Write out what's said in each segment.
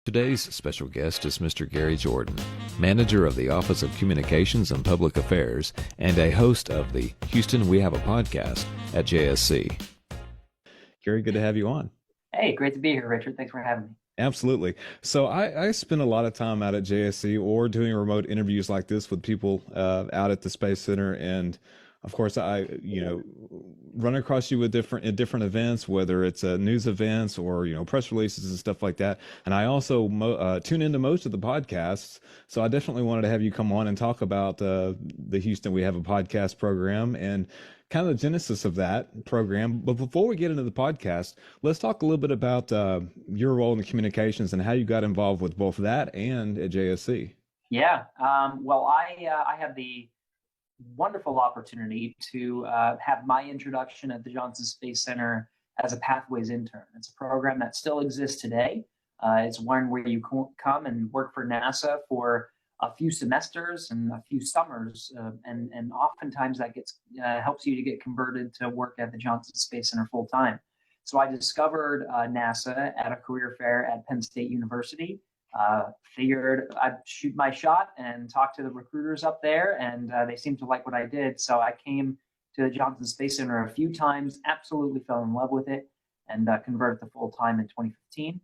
Today's special guest is Mr. Gary Jordan, manager of the Office of Communications and Public Affairs and a host of the Houston We Have a Podcast at JSC. Gary, good to have you on. Hey, great to be here, Richard. Thanks for having me. Absolutely. So I spend a lot of time out at JSC or doing remote interviews like this with people out at the Space Center. And of course, I run across you with different events, whether it's news events or, press releases and stuff like that. And I also tune into most of the podcasts. So I definitely wanted to have you come on and talk about the Houston We Have a Podcast program and kind of the genesis of that program. But before we get into the podcast, let's talk a little bit about your role in the communications and how you got involved with both that and at JSC. Yeah. I have the wonderful opportunity to have my introduction at the Johnson Space Center as a Pathways intern. It's a program that still exists today. It's one where you come and work for NASA for a few semesters and a few summers, and oftentimes that helps you to get converted to work at the Johnson Space Center full time. So I discovered NASA at a career fair at Penn State University. Figured I'd shoot my shot and talk to the recruiters up there, and they seemed to like what I did. So I came to the Johnson Space Center a few times, absolutely fell in love with it, and converted to full time in 2015.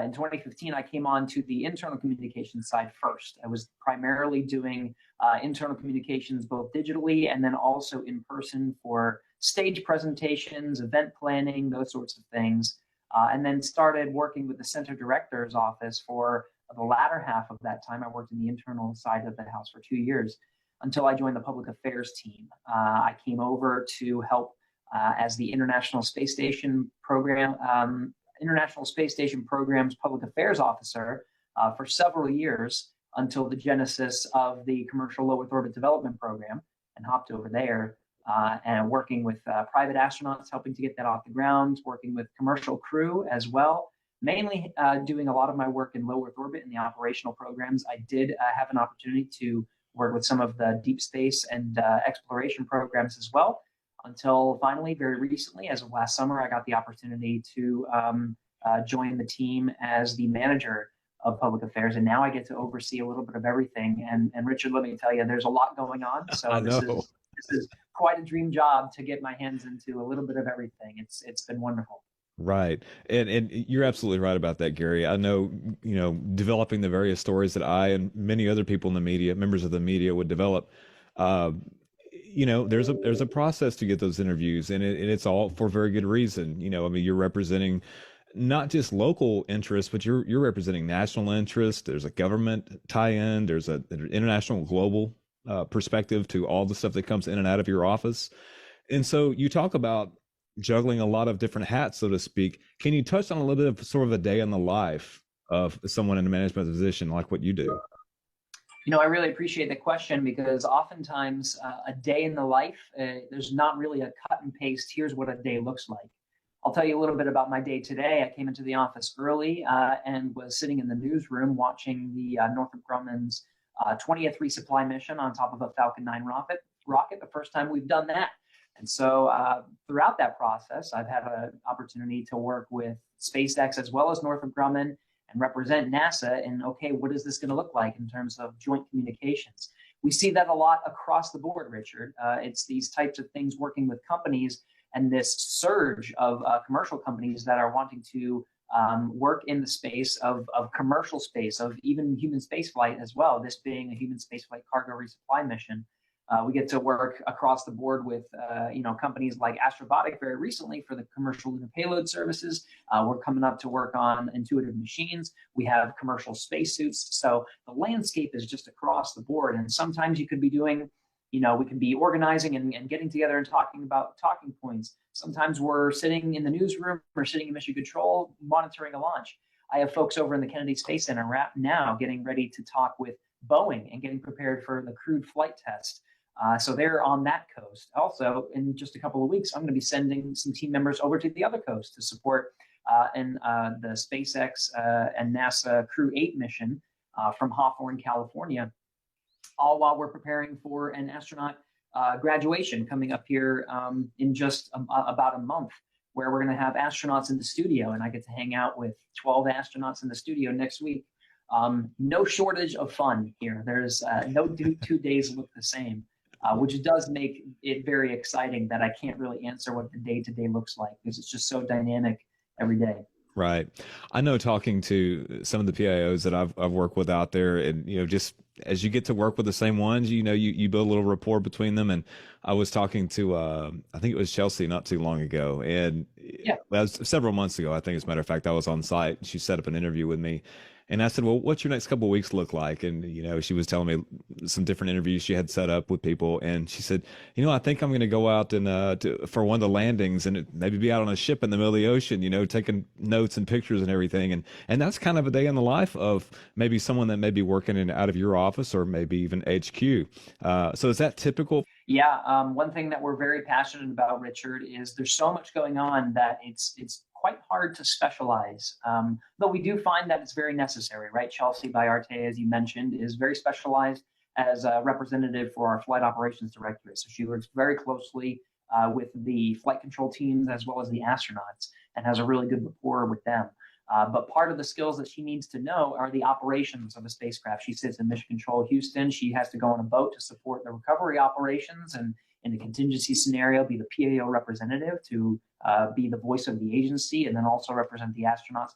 In 2015, I came on to the internal communications side first. I was primarily doing internal communications both digitally and then also in person for stage presentations, event planning, those sorts of things. And then started working with the center director's office for the latter half of that time. I worked in the internal side of the house for 2 years until I joined the public affairs team. I came over to help as the International Space Station Program's public affairs officer for several years until the genesis of the Commercial Low Earth Orbit Development Program, and hopped over there and working with private astronauts, helping to get that off the ground, working with commercial crew as well, mainly doing a lot of my work in low Earth orbit and the operational programs. I did have an opportunity to work with some of the deep space and exploration programs as well, until finally, very recently, as of last summer, I got the opportunity to join the team as the manager of public affairs. And now I get to oversee a little bit of everything. And Richard, let me tell you, there's a lot going on. So this is quite a dream job to get my hands into a little bit of everything. It's been wonderful. Right. And you're absolutely right about that, Gary. I know, developing the various stories that I and many other people in the media, members of the media would develop, there's a process to get those interviews, and it's all for very good reason. You're representing not just local interests, but you're representing national interest. There's a government tie-in. There's an international, global perspective to all the stuff that comes in and out of your office. And so you talk about juggling a lot of different hats, so to speak. Can you touch on a little bit of sort of a day in the life of someone in a management position like what you do? I really appreciate the question, because oftentimes a day in the life, there's not really a cut and paste, here's what a day looks like. I'll tell you a little bit about my day today. I came into the office early and was sitting in the newsroom watching the Northrop Grumman's 20th resupply mission on top of a Falcon 9 rocket, the first time we've done that. And so throughout that process, I've had an opportunity to work with SpaceX as well as Northrop Grumman and represent NASA in, okay, what is this going to look like in terms of joint communications? We see that a lot across the board, Richard. It's these types of things working with companies and this surge of commercial companies that are wanting to work in the space of commercial space, of even human spaceflight as well, this being a human spaceflight cargo resupply mission. We get to work across the board with companies like Astrobotic very recently for the commercial lunar payload services. We're coming up to work on Intuitive Machines. We have commercial spacesuits. So the landscape is just across the board. And sometimes you could be doing, we can be organizing and getting together and talking about talking points. Sometimes we're sitting in the newsroom or sitting in Mission Control monitoring a launch. I have folks over in the Kennedy Space Center right now getting ready to talk with Boeing and getting prepared for the crewed flight test. So they're on that coast. Also, in just a couple of weeks, I'm going to be sending some team members over to the other coast to support the SpaceX and NASA Crew 8 mission from Hawthorne, California, all while we're preparing for an astronaut graduation coming up here in just about a month. where we're going to have astronauts in the studio, and I get to hang out with 12 astronauts in the studio next week. No shortage of fun here. There's no 2 days look the same, which does make it very exciting that I can't really answer what the day-to-day looks like because it's just so dynamic every day. Right. I know talking to some of the PIOs that I've worked with out there, and just as you get to work with the same ones, you build a little rapport between them. And I was talking to I think it was Chelsea not too long ago, and Yeah. that was several months ago. I think, as a matter of fact, I was on site. She set up an interview with me, and I said, "Well, what's your next couple of weeks look like?" And she was telling me some different interviews she had set up with people, and she said, "I think I'm going to go out and for one of the landings, and maybe be out on a ship in the middle of the ocean, taking notes and pictures and everything." And that's kind of a day in the life of maybe someone that may be working in out of your office or maybe even HQ. So is that typical? Yeah, one thing that we're very passionate about, Richard, is there's so much going on that it's quite hard to specialize. Though we do find that it's very necessary, right? Chelsea Bayarte, as you mentioned, is very specialized as a representative for our flight operations directorate. So she works very closely with the flight control teams as well as the astronauts and has a really good rapport with them. But part of the skills that she needs to know are the operations of a spacecraft. She sits in Mission Control Houston. She has to go on a boat to support the recovery operations and in a contingency scenario, be the PAO representative to be the voice of the agency and then also represent the astronauts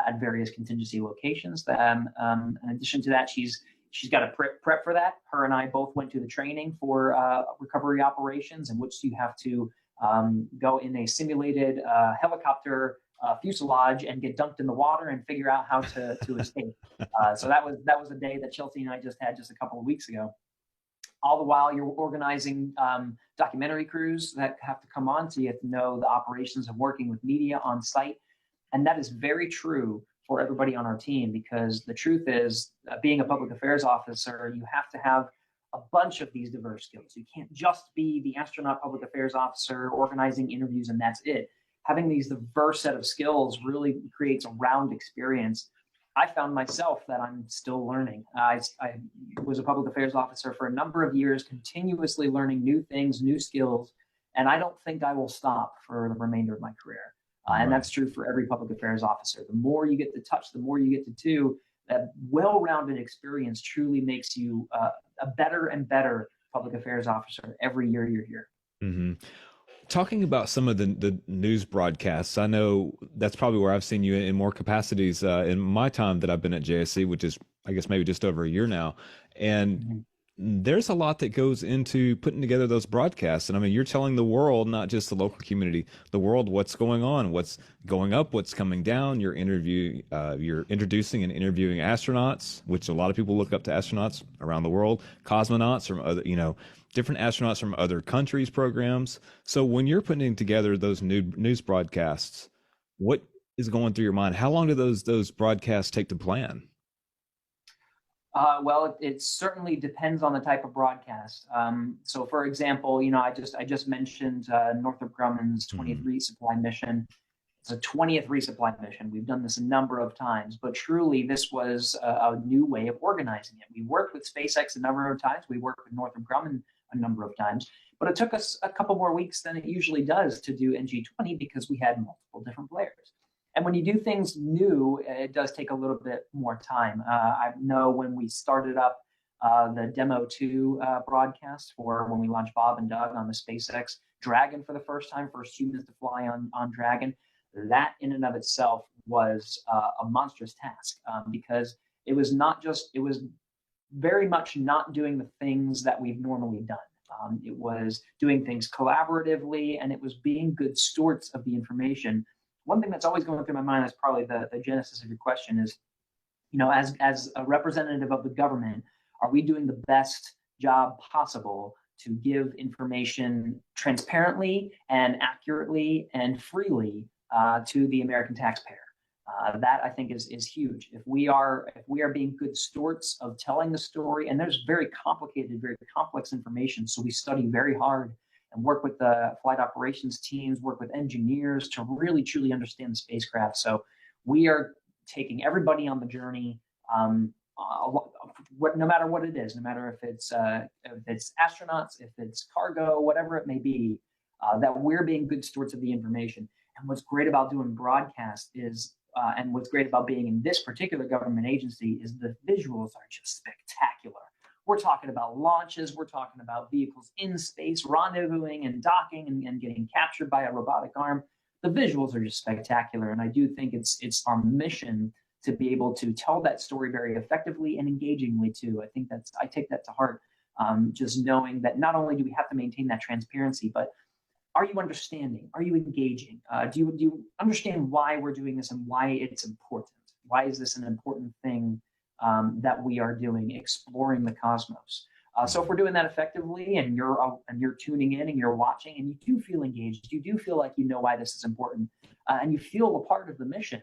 at various contingency locations. In addition to that, she's got to prep for that. Her and I both went to the training for recovery operations in which you have to go in a simulated helicopter fuselage and get dunked in the water and figure out how to escape. So that was a day that Chelsea and I just had just a couple of weeks ago. All the while you're organizing documentary crews that have to come on, so you have to know the operations of working with media on site. And that is very true for everybody on our team, because the truth is, being a public affairs officer, you have to have a bunch of these diverse skills. You can't just be the astronaut public affairs officer organizing interviews and that's it. Having these diverse set of skills really creates a round experience. I found myself that I'm still learning. I was a public affairs officer for a number of years, continuously learning new things, new skills, and I don't think I will stop for the remainder of my career. And that's true for every public affairs officer. The more you get to touch, the more you get to do, that well-rounded experience truly makes you a better and better public affairs officer every year you're here. Mm-hmm. Talking about some of the news broadcasts, I know that's probably where I've seen you in more capacities in my time that I've been at JSC, which is, I guess, maybe just over a year now. And there's a lot that goes into putting together those broadcasts. And I mean, you're telling the world, not just the local community, the world, what's going on, what's going up, what's coming down. You're introducing and interviewing astronauts, which a lot of people look up to astronauts around the world, cosmonauts from other, different astronauts from other countries' programs. So when you're putting together those news broadcasts, what is going through your mind? How long do those broadcasts take to plan? Well, it certainly depends on the type of broadcast. So, for example, I just mentioned Northrop Grumman's 20th resupply mission. It's a 20th resupply mission. We've done this a number of times, but truly this was a new way of organizing it. We worked with SpaceX a number of times. We worked with Northrop Grumman a number of times, but it took us a couple more weeks than it usually does to do NG-20 because we had multiple different players. And when you do things new, it does take a little bit more time. I know when we started up the Demo 2 broadcast for when we launched Bob and Doug on the SpaceX Dragon for the first time, first humans to fly on Dragon, that in and of itself was a monstrous task because it was very much not doing the things that we've normally done. It was doing things collaboratively, and it was being good stewards of the information. One thing that's always going through my mind is probably the genesis of your question is, as a representative of the government, are we doing the best job possible to give information transparently and accurately and freely to the American taxpayer? That I think is huge. If we are being good stewards of telling the story, and there's very complicated, very complex information, so we study very hard and work with the flight operations teams, work with engineers to really truly understand the spacecraft. So we are taking everybody on the journey, no matter what it is, no matter if it's astronauts, if it's cargo, whatever it may be, that we're being good stewards of the information. And what's great about doing broadcast is, and what's great about being in this particular government agency is the visuals are just spectacular. We're talking about launches, we're talking about vehicles in space, rendezvousing and docking and getting captured by a robotic arm. The visuals are just spectacular. And I do think it's our mission to be able to tell that story very effectively and engagingly too. I take that to heart. Just knowing that not only do we have to maintain that transparency, but are you understanding? Are you engaging? Do you understand why we're doing this and why it's important? Why is this an important thing that we are doing, exploring the cosmos? So if we're doing that effectively, and you're tuning in and you're watching, and you do feel engaged, you do feel like you know why this is important, and you feel a part of the mission,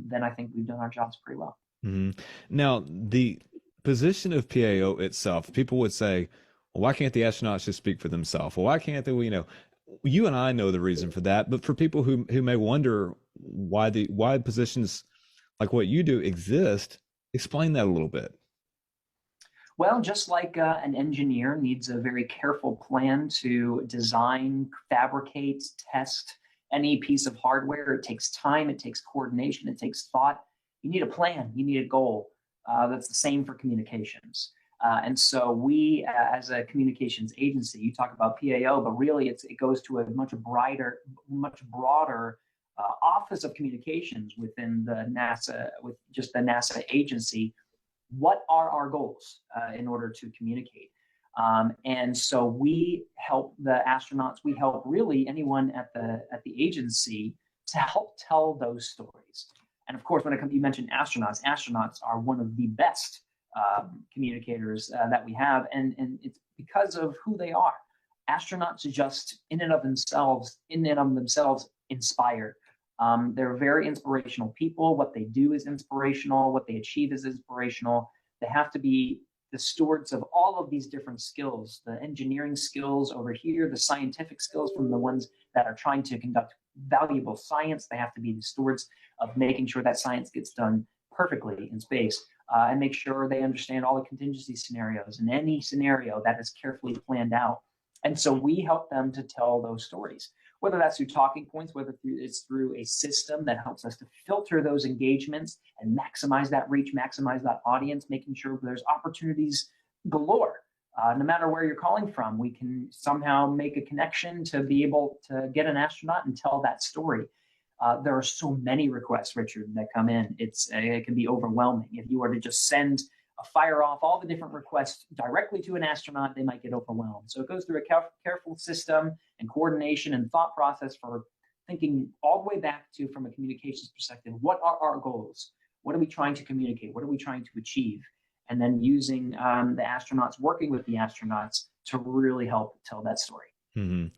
then I think we've done our jobs pretty well. Hmm. Now, the position of PAO itself, people would say, well, why can't the astronauts just speak for themselves? Well, why can't they? You and I know the reason for that, but for people who may wonder why positions like what you do exist, explain that a little bit. Well, just like an engineer needs a very careful plan to design, fabricate, test any piece of hardware, it takes time, it takes coordination, it takes thought. You need a plan, you need a goal. That's the same for communications. And so we, as a communications agency, you talk about PAO, but really it goes to a much broader office of communications within the NASA, with just the NASA agency. What are our goals in order to communicate? And so we help the astronauts. We help really anyone at the agency to help tell those stories. And of course, when it comes, you mentioned astronauts. Astronauts are one of the best communicators that we have, and it's because of who they are. Astronauts just in and of themselves inspire. They're very inspirational people. What they do is inspirational. What they achieve is inspirational. They have to be the stewards of all of these different skills, the engineering skills over here, the scientific skills from the ones that are trying to conduct valuable science. They have to be the stewards of making sure that science gets done perfectly in space, and make sure they understand all the contingency scenarios and any scenario that is carefully planned out. And so we help them to tell those stories, whether that's through talking points, whether it's through a system that helps us to filter those engagements and maximize that reach, maximize that audience, making sure there's opportunities galore. No matter where you're calling from, we can somehow make a connection to be able to get an astronaut and tell that story. There are so many requests, Richard, that come in. It can be overwhelming. If you were to just fire off all the different requests directly to an astronaut, they might get overwhelmed. So it goes through a careful system and coordination and thought process for thinking all the way back to, from a communications perspective, what are our goals? What are we trying to communicate? What are we trying to achieve? And then using the astronauts, working with the astronauts to really help tell that story. Mm-hmm.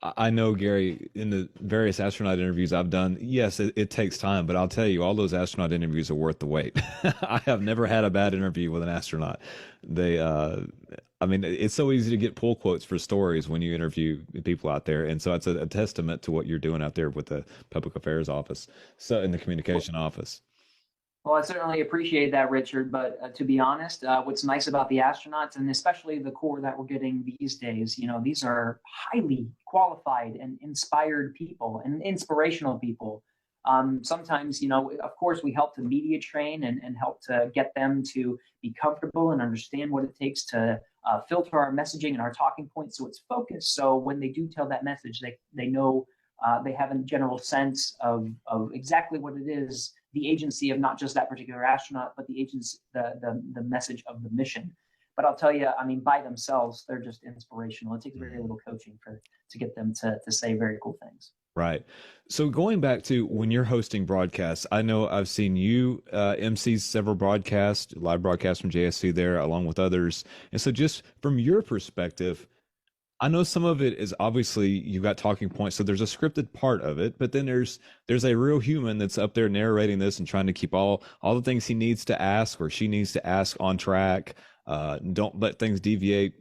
I know, Gary, in the various astronaut interviews I've done, yes, it takes time, but I'll tell you, all those astronaut interviews are worth the wait. I have never had a bad interview with an astronaut. I mean, it's so easy to get pull quotes for stories when you interview people out there. And so it's a testament to what you're doing out there with the public affairs office, so in the communication office. Well, I certainly appreciate that, Richard. But to be honest, what's nice about the astronauts, and especially the Corps that we're getting these days, these are highly qualified and inspired people and inspirational people. Sometimes, of course, we help to media train and help to get them to be comfortable and understand what it takes to filter our messaging and our talking points so it's focused. So when they do tell that message, they know, they have a general sense of exactly what it is, the agency of not just that particular astronaut, but the agency, the message of the mission. But I'll tell you, I mean, by themselves, they're just inspirational. It takes very little coaching to get them to say very cool things. Right. So going back to when you're hosting broadcasts, I know I've seen you MC several broadcasts, live broadcasts from JSC there, along with others. And so just from your perspective, I know some of it is obviously you got talking points, so there's a scripted part of it, but then there's a real human that's up there narrating this and trying to keep all the things he needs to ask or she needs to ask on track. Don't let things deviate,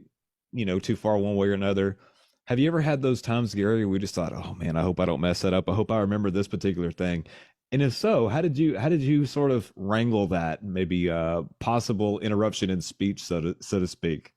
too far one way or another. Have you ever had those times, Gary, where we just thought, oh man, I hope I don't mess that up. I hope I remember this particular thing. And if so, how did you sort of wrangle that maybe possible interruption in speech, so to speak?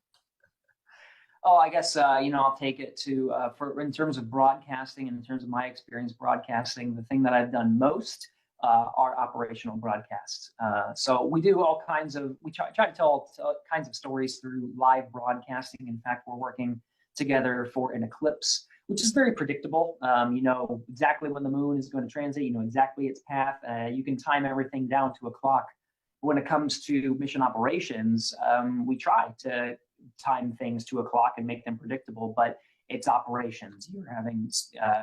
Oh, I guess I'll take it to for in terms of broadcasting and in terms of my experience broadcasting. The thing that I've done most are operational broadcasts. So we do all kinds of we try to tell all kinds of stories through live broadcasting. In fact, we're working together for an eclipse, which is very predictable. You know exactly when the moon is going to transit. You know exactly its path. You can time everything down to a clock. When it comes to mission operations, we try to time things to a clock and make them predictable, but it's operations. You're having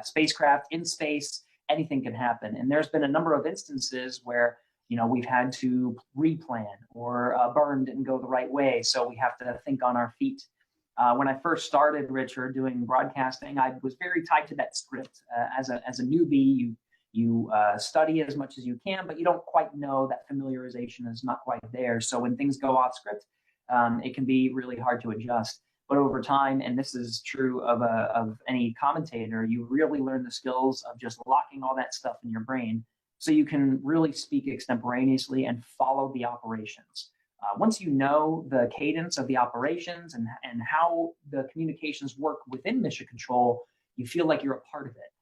spacecraft in space, anything can happen. And there's been a number of instances where, we've had to replan or burn didn't go the right way. So we have to think on our feet. When I first started, Richard, doing broadcasting, I was very tied to that script. As a newbie, you study as much as you can, but you don't quite know that familiarization is not quite there. So when things go off script, it can be really hard to adjust. But over time, and this is true of any commentator, you really learn the skills of just locking all that stuff in your brain so you can really speak extemporaneously and follow the operations. Once you know the cadence of the operations and how the communications work within Mission Control, you feel like you're a part of it.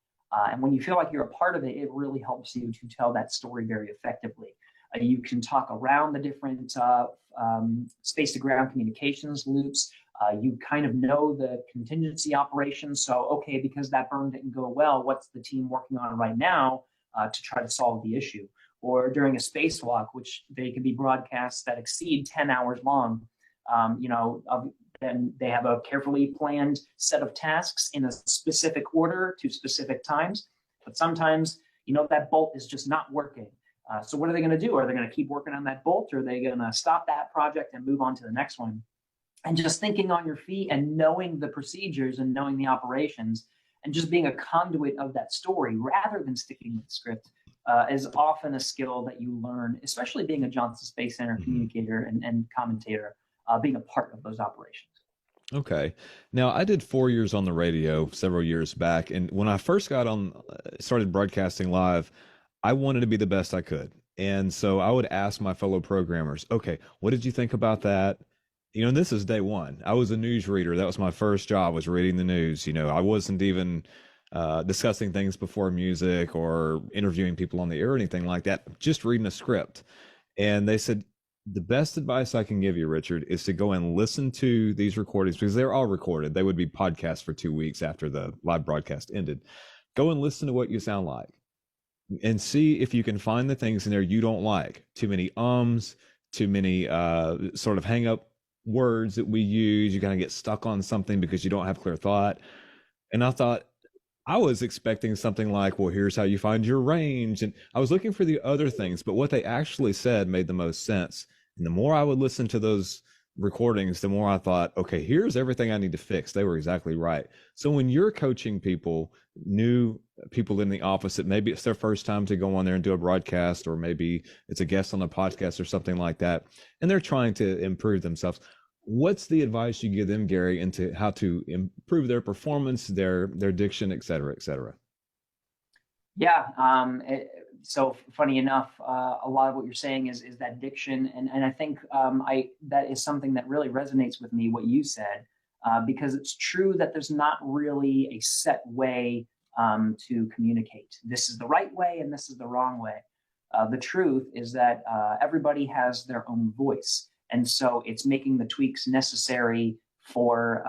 And when you feel like you're a part of it, it really helps you to tell that story very effectively. You can talk around the different space-to-ground communications loops. You kind of know the contingency operations. So, okay, because that burn didn't go well, what's the team working on right now to try to solve the issue? Or during a spacewalk, which they can be broadcasts that exceed 10 hours long, then they have a carefully planned set of tasks in a specific order to specific times. But sometimes, that bolt is just not working. So what are they going to do? Are they going to keep working on that bolt, or are they going to stop that project and move on to the next one? And just thinking on your feet and knowing the procedures and knowing the operations and just being a conduit of that story rather than sticking with the script is often a skill that you learn, especially being a Johnson Space Center communicator and commentator, being a part of those operations. Okay. Now, I did 4 years on the radio several years back, and when I first started broadcasting live, I wanted to be the best I could. And so I would ask my fellow programmers, okay, what did you think about that? And this is day one. I was a news reader. That was my first job, was reading the news. I wasn't even discussing things before music or interviewing people on the air or anything like that, just reading a script. And they said, the best advice I can give you, Richard, is to go and listen to these recordings because they're all recorded. They would be podcasts for 2 weeks after the live broadcast ended. Go and listen to what you sound like and see if you can find the things in there you don't like. Too many too many sort of hang up words that we use. You kind of get stuck on something because you don't have clear thought. And I thought, I was expecting something like, well, here's how you find your range. And I was looking for the other things, but what they actually said made the most sense. And the more I would listen to those recordings, the more I thought, okay, here's everything I need to fix. They were exactly right. So when you're coaching people, new people in the office, that maybe it's their first time to go on there and do a broadcast, or maybe it's a guest on a podcast or something like that, and they're trying to improve themselves, what's the advice you give them, Gary, into how to improve their performance, their diction, et cetera, et cetera? Yeah. So funny enough, a lot of what you're saying is that diction, and I think that is something that really resonates with me, what you said, because it's true that there's not really a set way to communicate. This is the right way and this is the wrong way. The truth is that everybody has their own voice, and so it's making the tweaks necessary for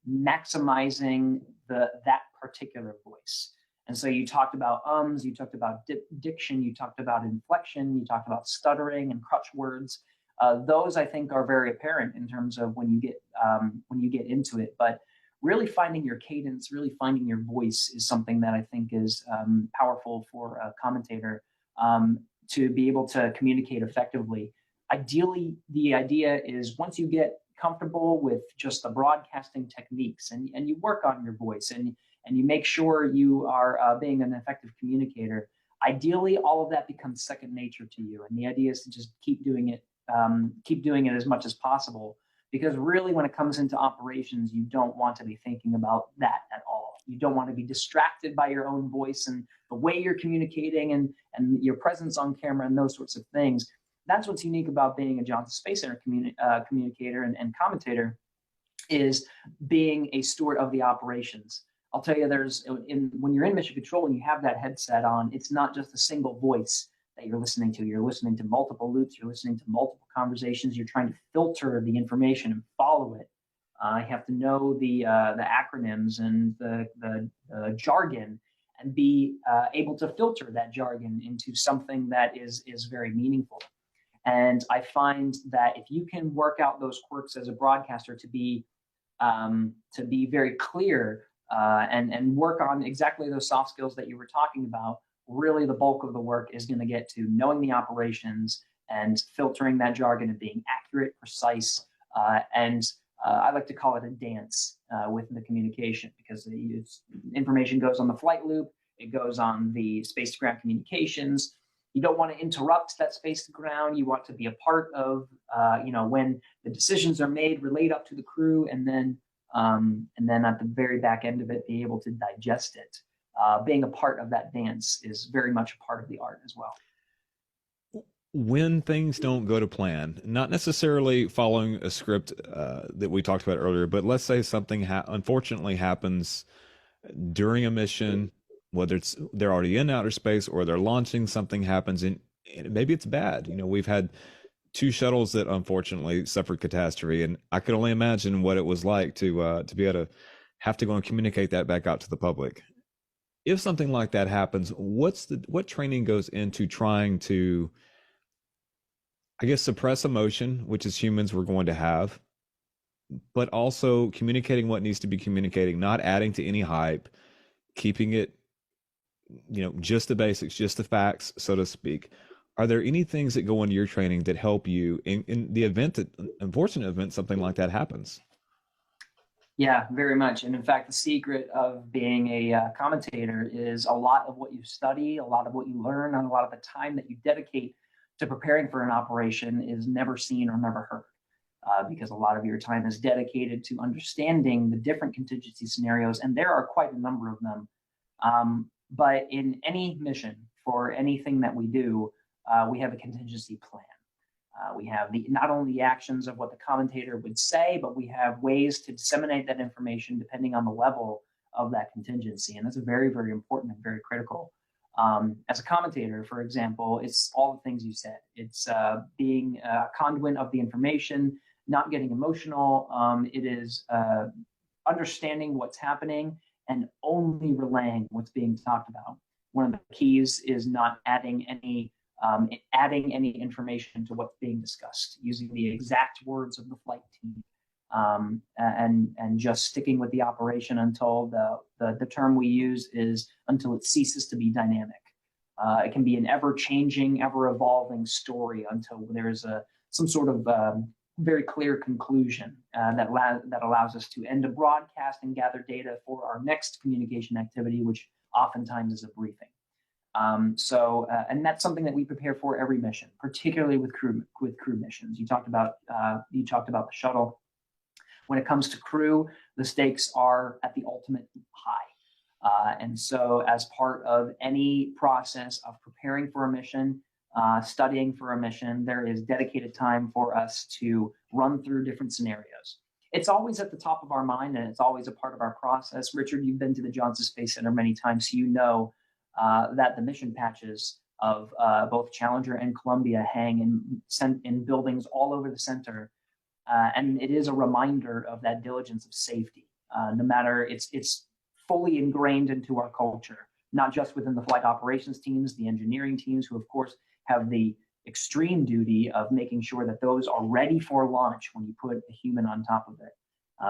maximizing that particular voice. And so you talked about ums, you talked about diction, you talked about inflection, you talked about stuttering and crutch words. Those I think are very apparent in terms of when you get into it. But really finding your cadence, really finding your voice is something that I think is powerful for a commentator to be able to communicate effectively. Ideally, the idea is once you get comfortable with just the broadcasting techniques and you work on your voice and you make sure you are being an effective communicator, ideally all of that becomes second nature to you. And the idea is to just keep doing it as much as possible, because really when it comes into operations, you don't want to be thinking about that at all. You don't want to be distracted by your own voice and the way you're communicating and your presence on camera and those sorts of things. That's what's unique about being a Johnson Space Center communicator and commentator, is being a steward of the operations. I'll tell you, when you're in mission control and you have that headset on, it's not just a single voice that you're listening to. You're listening to multiple loops. You're listening to multiple conversations. You're trying to filter the information and follow it. You have to know the acronyms and the jargon, and be able to filter that jargon into something that is very meaningful. And I find that if you can work out those quirks as a broadcaster to be very clear, and work on exactly those soft skills that you were talking about, really the bulk of the work is going to get to knowing the operations and filtering that jargon and being accurate, precise, and I like to call it a dance within the communication, because information goes on the flight loop, it goes on the space to ground communications. You don't want to interrupt that space to ground. You want to be a part of, when the decisions are made, relate up to the crew, and then at the very back end of it, be able to digest it. Being a part of that dance is very much a part of the art as well. When things don't go to plan, not necessarily following a script that we talked about earlier, but let's say something unfortunately happens during a mission, whether it's they're already in outer space or they're launching, something happens and maybe it's bad. We've had 2 shuttles that unfortunately suffered catastrophe, and I could only imagine what it was like to be able to have to go and communicate that back out to the public. If something like that happens, what training goes into trying to, I guess, suppress emotion, which as humans we're going to have, but also communicating what needs to be communicating, not adding to any hype, keeping it, just the basics, just the facts, so to speak. Are there any things that go into your training that help you in the unfortunate event something like that happens? Yeah, very much. And in fact, the secret of being a commentator is a lot of what you study, a lot of what you learn, and a lot of the time that you dedicate to preparing for an operation is never seen or never heard, because a lot of your time is dedicated to understanding the different contingency scenarios, and there are quite a number of them. But in any mission, for anything that we do, we have a contingency plan. We have not only the actions of what the commentator would say, but we have ways to disseminate that information depending on the level of that contingency. And that's very, very important and very critical. As a commentator, for example, it's all the things you said. It's being a conduit of the information, not getting emotional. It is understanding what's happening and only relaying what's being talked about. One of the keys is not adding any information to what's being discussed, using the exact words of the flight team, and just sticking with the operation until the term we use is until it ceases to be dynamic. It can be an ever-changing, ever-evolving story until there's some sort of very clear conclusion that allows us to end a broadcast and gather data for our next communication activity, which oftentimes is a briefing. And that's something that we prepare for every mission, particularly with crew missions. You talked about the shuttle. When it comes to crew, the stakes are at the ultimate high. And so as part of any process of preparing for a mission, studying for a mission, there is dedicated time for us to run through different scenarios. It's always at the top of our mind, and it's always a part of our process. Richard, you've been to the Johnson Space Center many times, so you know that the mission patches of both Challenger and Columbia hang in buildings all over the center. And it is a reminder of that diligence of safety. No matter, it's fully ingrained into our culture, not just within the flight operations teams, the engineering teams, who of course have the extreme duty of making sure that those are ready for launch when you put a human on top of it.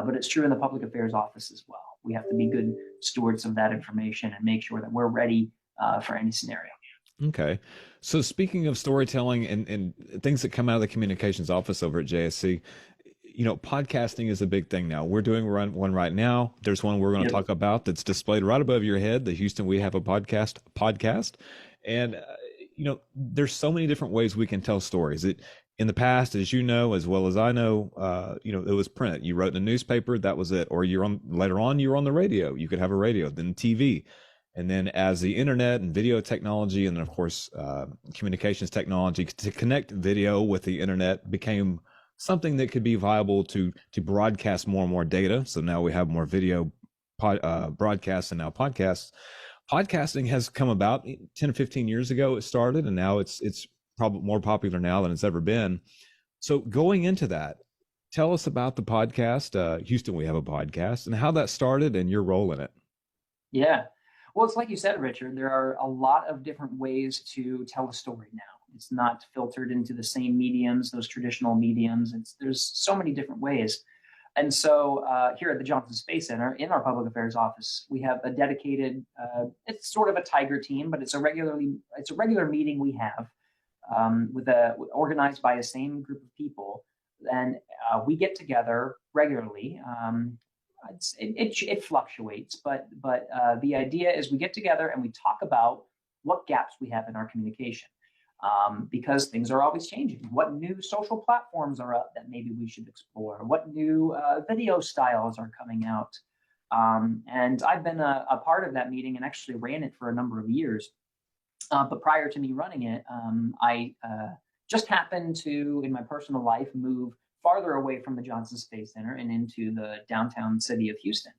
But it's true in the public affairs office as well. We have to be good stewards of that information and make sure that we're ready for any scenario. Okay. So speaking of storytelling and things that come out of the communications office over at JSC, podcasting is a big thing now. We're doing one right now. There's one we're going to talk about that's displayed right above your head, the Houston We Have a podcast. And, there's so many different ways we can tell stories. In the past, as you know, as well as I know, it was print. You wrote in a newspaper, that was it. Or later on, you were on the radio. You could have a radio, then TV. And then as the internet and video technology, and then of course, communications technology to connect video with the internet became something that could be viable to broadcast more and more data. So now we have more video broadcasts and now podcasts. Podcasting has come about 10 or 15 years ago. It started, and now it's probably more popular now than it's ever been. So going into that, tell us about the podcast. Houston, we have a podcast, and how that started and your role in it. Yeah. Well, it's like you said, Richard, there are a lot of different ways to tell a story now. It's not filtered into the same mediums, those traditional mediums. There's so many different ways. And so here at the Johnson Space Center, in our public affairs office, we have a dedicated, it's sort of a tiger team, but it's a regular meeting we have organized by the same group of people. And we get together regularly. It fluctuates, but the idea is we get together and we talk about what gaps we have in our communication, because things are always changing. What new social platforms are up that maybe we should explore? What new video styles are coming out? And I've been a part of that meeting and actually ran it for a number of years. But prior to me running it, I just happened to, in my personal life, move farther away from the Johnson Space Center and into the downtown city of Houston,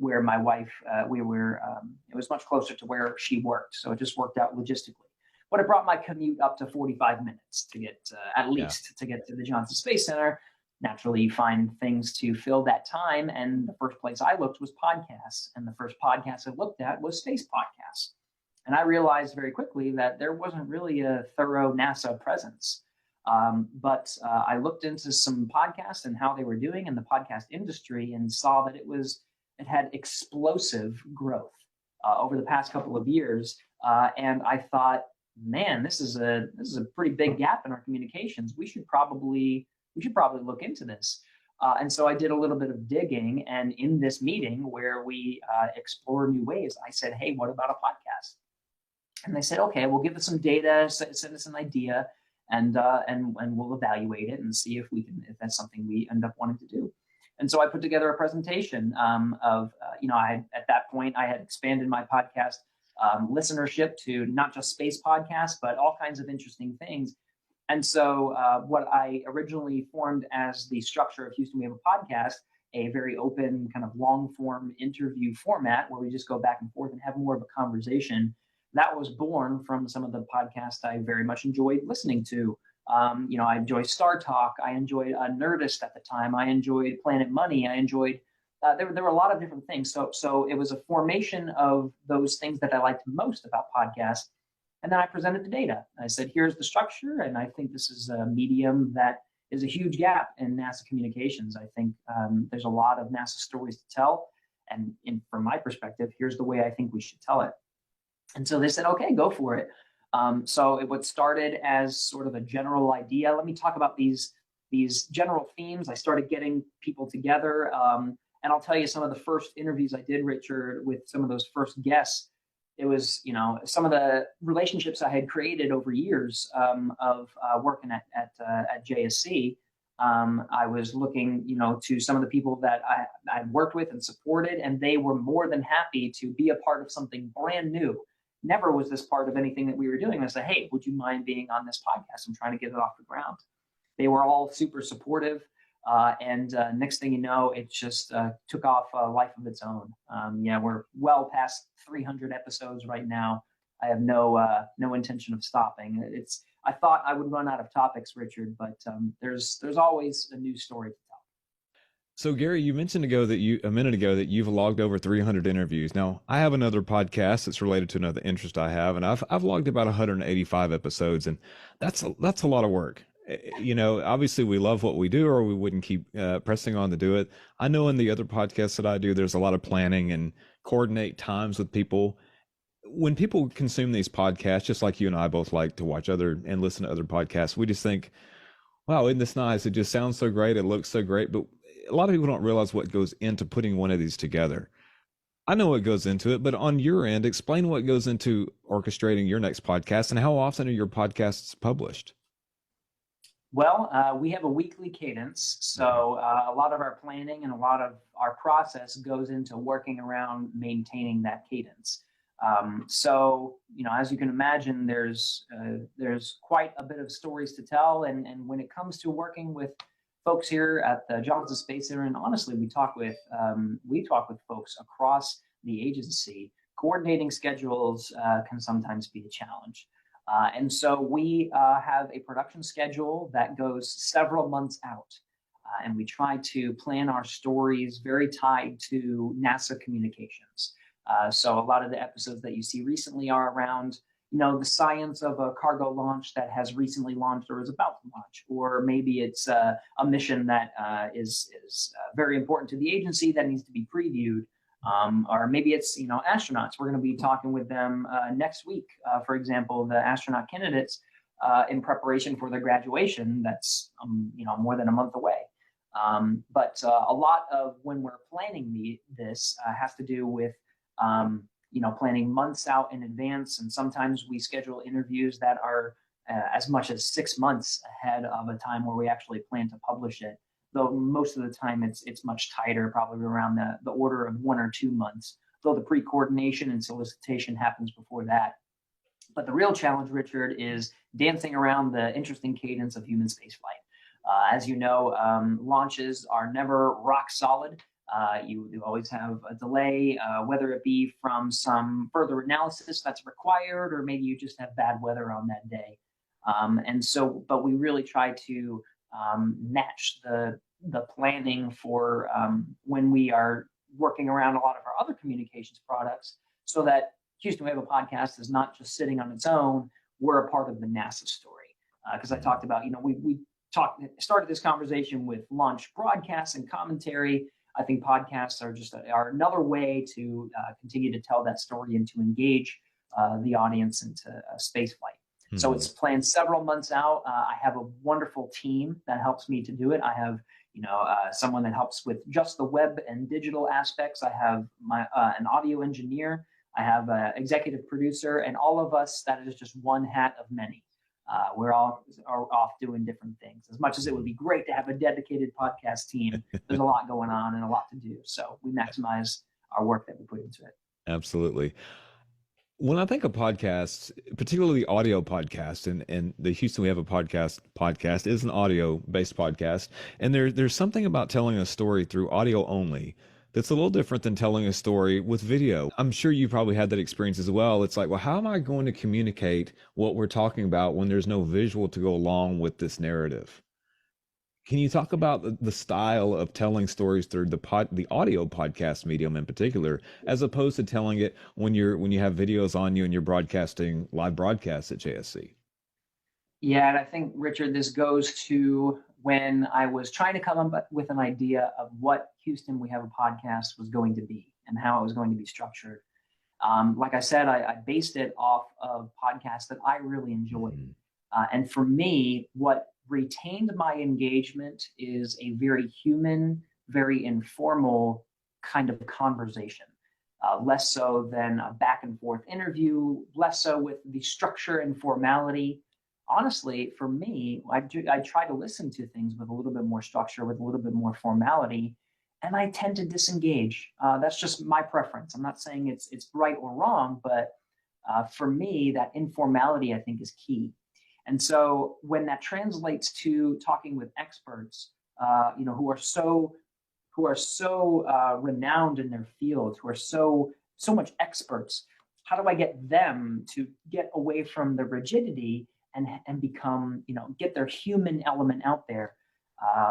where my wife, it was much closer to where she worked. So it just worked out logistically. But it brought my commute up to 45 minutes to get, at least to get to the Johnson Space Center. Naturally, you find things to fill that time. And the first place I looked was podcasts. And the first podcast I looked at was space podcasts. And I realized very quickly that there wasn't really a thorough NASA presence. But I looked into some podcasts and how they were doing in the podcast industry and saw that it had explosive growth over the past couple of years. And I thought, man, this is a pretty big gap in our communications. We should probably look into this. And so I did a little bit of digging, and in this meeting where we explore new ways, I said, hey, what about a podcast? And they said, okay, we'll give us some data, send us an idea, and we'll evaluate it and see if that's something we end up wanting to do. And so I put together a presentation at that point I had expanded my podcast listenership to not just space podcasts, but all kinds of interesting things. And so what I originally formed as the structure of Houston We Have a Podcast, a very open kind of long form interview format where we just go back and forth and have more of a conversation, that was born from some of the podcasts I very much enjoyed listening to. I enjoyed Star Talk. I enjoyed Nerdist at the time. I enjoyed Planet Money. I enjoyed, there were a lot of different things. So it was a formation of those things that I liked most about podcasts. And then I presented the data. I said, here's the structure. And I think this is a medium that is a huge gap in NASA communications. I think there's a lot of NASA stories to tell. And from my perspective, here's the way I think we should tell it. And so they said, okay, go for it. So it started as sort of a general idea. Let me talk about these general themes. I started getting people together. And I'll tell you some of the first interviews I did, Richard, with some of those first guests. It was, some of the relationships I had created over years of working at JSC. I was looking, to some of the people that I worked with and supported, and they were more than happy to be a part of something brand new. Never was this part of anything that we were doing. I said, hey, would you mind being on this podcast? I'm trying to get it off the ground. They were all super supportive. And next thing you know, it just took off a life of its own. We're well past 300 episodes right now. I have no intention of stopping. I thought I would run out of topics, Richard, but there's always a new story to tell. So Gary, you mentioned a minute ago that you've logged over 300 interviews. Now, I have another podcast that's related to another interest I have, and I've logged about 185 episodes, and that's a lot of work. Obviously we love what we do, or we wouldn't keep pressing on to do it. I know in the other podcasts that I do, there's a lot of planning and coordinate times with people. When people consume these podcasts, just like you and I both like to watch and listen to other podcasts, we just think, wow, isn't this nice? It just sounds so great. It looks so great. But a lot of people don't realize what goes into putting one of these together. I know what goes into it, but on your end, explain what goes into orchestrating your next podcast, and how often are your podcasts published? Well, we have a weekly cadence, so a lot of our planning and a lot of our process goes into working around maintaining that cadence. So, as you can imagine, there's quite a bit of stories to tell. And when it comes to working with folks here at the Johnson Space Center, and honestly, we talk with folks across the agency. Coordinating schedules can sometimes be a challenge. And so we have a production schedule that goes several months out. And we try to plan our stories very tied to NASA communications. So a lot of the episodes that you see recently are around, the science of a cargo launch that has recently launched or is about to launch, or maybe it's a mission that is very important to the agency that needs to be previewed, or maybe it's astronauts. We're going to be talking with them next week, for example, the astronaut candidates in preparation for their graduation. That's more than a month away. But a lot of when we're planning this has to do with planning months out in advance. And sometimes we schedule interviews that are as much as 6 months ahead of a time where we actually plan to publish it. Though most of the time it's much tighter, probably around the order of 1 or 2 months, though the pre-coordination and solicitation happens before that. But the real challenge, Richard, is dancing around the interesting cadence of human spaceflight. As you know, launches are never rock solid. You always have a delay, whether it be from some further analysis that's required, or maybe you just have bad weather on that day. But we really try to match the planning for when we are working around a lot of our other communications products, so that Houston We Have a Podcast is not just sitting on its own. We're a part of the NASA story. Because I talked about, we started this conversation with launch broadcasts and commentary. I think podcasts are another way to continue to tell that story and to engage the audience into space flight. Mm-hmm. So it's planned several months out. I have a wonderful team that helps me to do it. I have someone that helps with just the web and digital aspects. I have an audio engineer. I have an executive producer, and all of us, that is just one hat of many. We're all are off doing different things. As much as it would be great to have a dedicated podcast team, there's a lot going on and a lot to do. So we maximize our work that we put into it. Absolutely. When I think of podcasts, particularly audio podcasts, and the Houston We Have a podcast is an audio-based podcast, and there's something about telling a story through audio only that's a little different than telling a story with video. I'm sure you probably had that experience as well. It's like, well, how am I going to communicate what we're talking about when there's no visual to go along with this narrative? Can you talk about the style of telling stories through the audio podcast medium in particular, as opposed to telling it when you have videos on you and you're broadcasting live broadcasts at JSC? Yeah, and I think, Richard, this goes to when I was trying to come up with an idea of what Houston We Have a Podcast was going to be and how it was going to be structured. Like I said, I based it off of podcasts that I really enjoyed. And for me, what retained my engagement is a very human, very informal kind of conversation. Less so than a back and forth interview, less so with the structure and formality. Honestly, for me, I try to listen to things with a little bit more structure, with a little bit more formality, and I tend to disengage. That's just my preference. I'm not saying it's right or wrong, but for me, that informality, I think, is key. And so when that translates to talking with experts, who are so renowned in their fields, who are so much experts, how do I get them to get away from the rigidity and become, get their human element out there,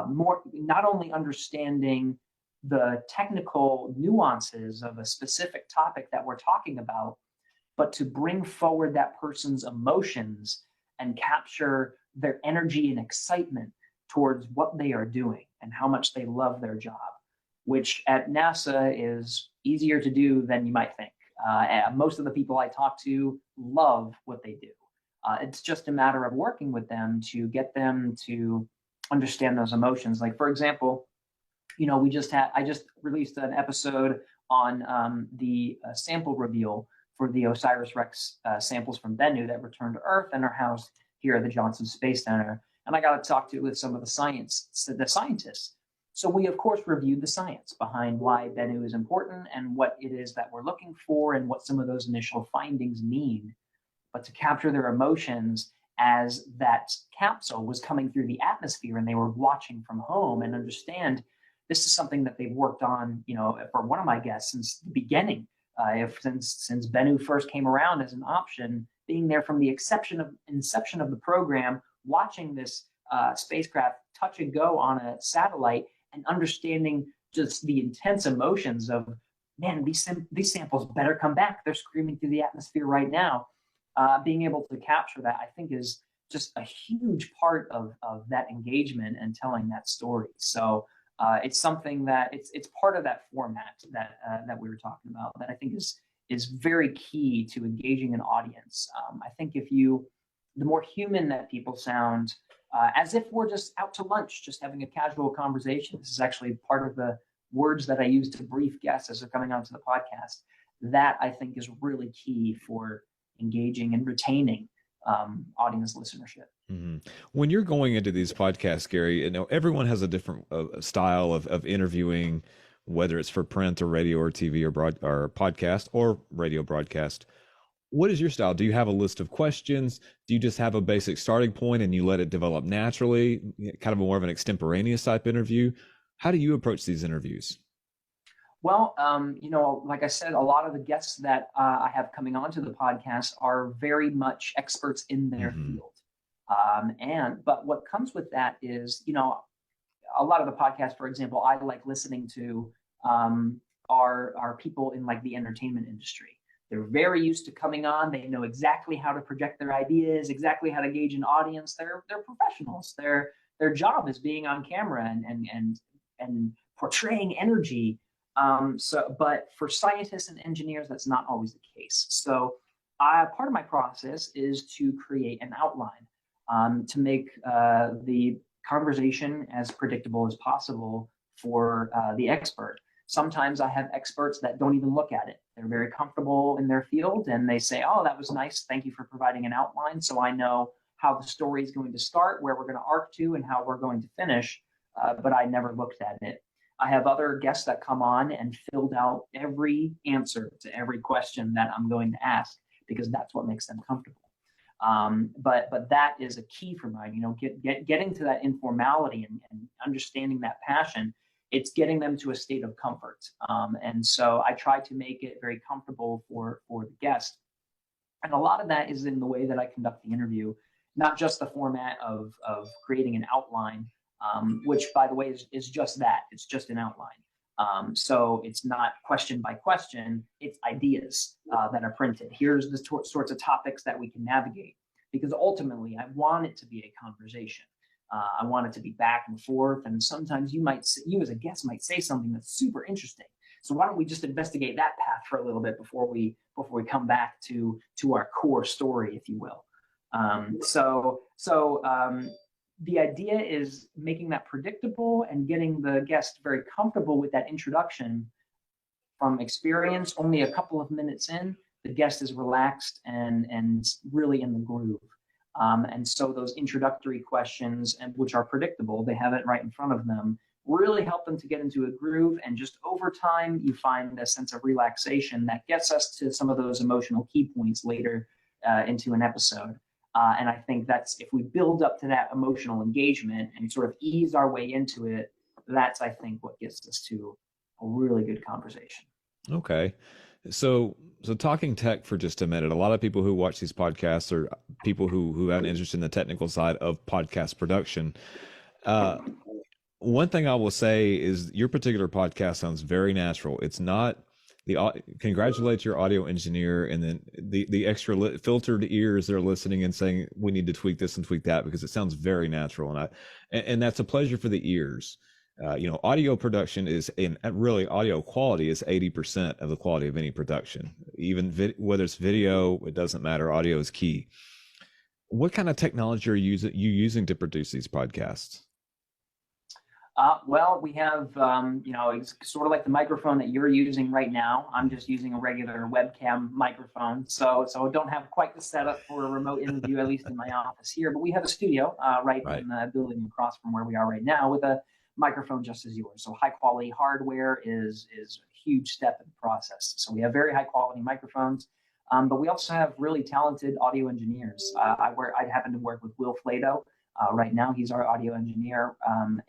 more, not only understanding the technical nuances of a specific topic that we're talking about, but to bring forward that person's emotions and capture their energy and excitement towards what they are doing and how much they love their job, which at NASA is easier to do than you might think. Most of the people I talk to love what they do. It's just a matter of working with them to get them to understand those emotions. Like, for example, I just released an episode on the sample reveal for the OSIRIS-REx samples from Bennu that returned to Earth and are housed here at the Johnson Space Center. And I got to talk with some of the scientists. So we, of course, reviewed the science behind why Bennu is important and what it is that we're looking for and what some of those initial findings mean. But to capture their emotions as that capsule was coming through the atmosphere and they were watching from home and understand this is something that they've worked on, for one of my guests since the beginning, since Bennu first came around as an option, being there from the inception of the program, watching this spacecraft touch and go on a satellite and understanding just the intense emotions of, man, these samples better come back. They're screaming through the atmosphere right now. Being able to capture that, I think, is just a huge part of that engagement and telling that story. So it's something that it's part of that format that we were talking about that I think is very key to engaging an audience. I think the more human that people sound, as if we're just out to lunch, just having a casual conversation. This is actually part of the words that I use to brief guests as they're coming onto the podcast. That I think is really key for engaging and retaining audience listenership. Mm-hmm. When you're going into these podcasts, Gary, everyone has a different style of interviewing, whether it's for print or radio or TV or podcast or radio broadcast. What is your style? Do you have a list of questions? Do you just have a basic starting point and you let it develop naturally, kind of more of an extemporaneous type interview? How do you approach these interviews? Well, like I said, a lot of the guests that I have coming onto the podcast are very much experts in their field. But what comes with that is, a lot of the podcasts, for example, I like listening to are people in like the entertainment industry. They're very used to coming on. They know exactly how to project their ideas, exactly how to gauge an audience. They're professionals. Their job is being on camera and portraying energy. But for scientists and engineers, that's not always the case. So part of my process is to create an outline to make the conversation as predictable as possible for the expert. Sometimes I have experts that don't even look at it. They're very comfortable in their field and they say, oh, that was nice. Thank you for providing an outline. So I know how the story is going to start, where we're going to arc to, and how we're going to finish. But I never looked at it. I have other guests that come on and filled out every answer to every question that I'm going to ask because that's what makes them comfortable. But that is a key for mine, getting to that informality and understanding that passion. It's getting them to a state of comfort. And so I try to make it very comfortable for the guest. And a lot of that is in the way that I conduct the interview, not just the format of creating an outline, which, by the way, is just that. It's just an outline. So it's not question by question. It's ideas that are printed. Here's the sorts of topics that we can navigate. Because ultimately, I want it to be a conversation. I want it to be back and forth. And sometimes you as a guest might say something that's super interesting. So why don't we just investigate that path for a little bit before we come back to our core story, if you will. The idea is making that predictable and getting the guest very comfortable with that introduction. From experience, only a couple of minutes in, the guest is relaxed and really in the groove. And so those introductory questions, and which are predictable, they have it right in front of them, really help them to get into a groove. And just over time, you find a sense of relaxation that gets us to some of those emotional key points later into an episode. And I think that's, if we build up to that emotional engagement and sort of ease our way into it, that's, I think, what gets us to a really good conversation. Okay. So talking tech for just a minute, a lot of people who watch these podcasts are people who have an interest in the technical side of podcast production. One thing I will say is your particular podcast sounds very natural. It's not congratulate your audio engineer and then the extra filtered ears that are listening and saying, we need to tweak this and tweak that, because it sounds very natural. And that's a pleasure for the ears. Audio production really audio quality is 80% of the quality of any production. Even whether it's video, it doesn't matter. Audio is key. What kind of technology are you using to produce these podcasts? Well, we have, it's sort of like the microphone that you're using right now. I'm just using a regular webcam microphone. So I don't have quite the setup for a remote interview, at least in my office here. But we have a studio right in the building across from where we are right now with a microphone just as yours. So high quality hardware is a huge step in the process. So we have very high quality microphones, but we also have really talented audio engineers. I happen to work with Will Flato. Right now, he's our audio engineer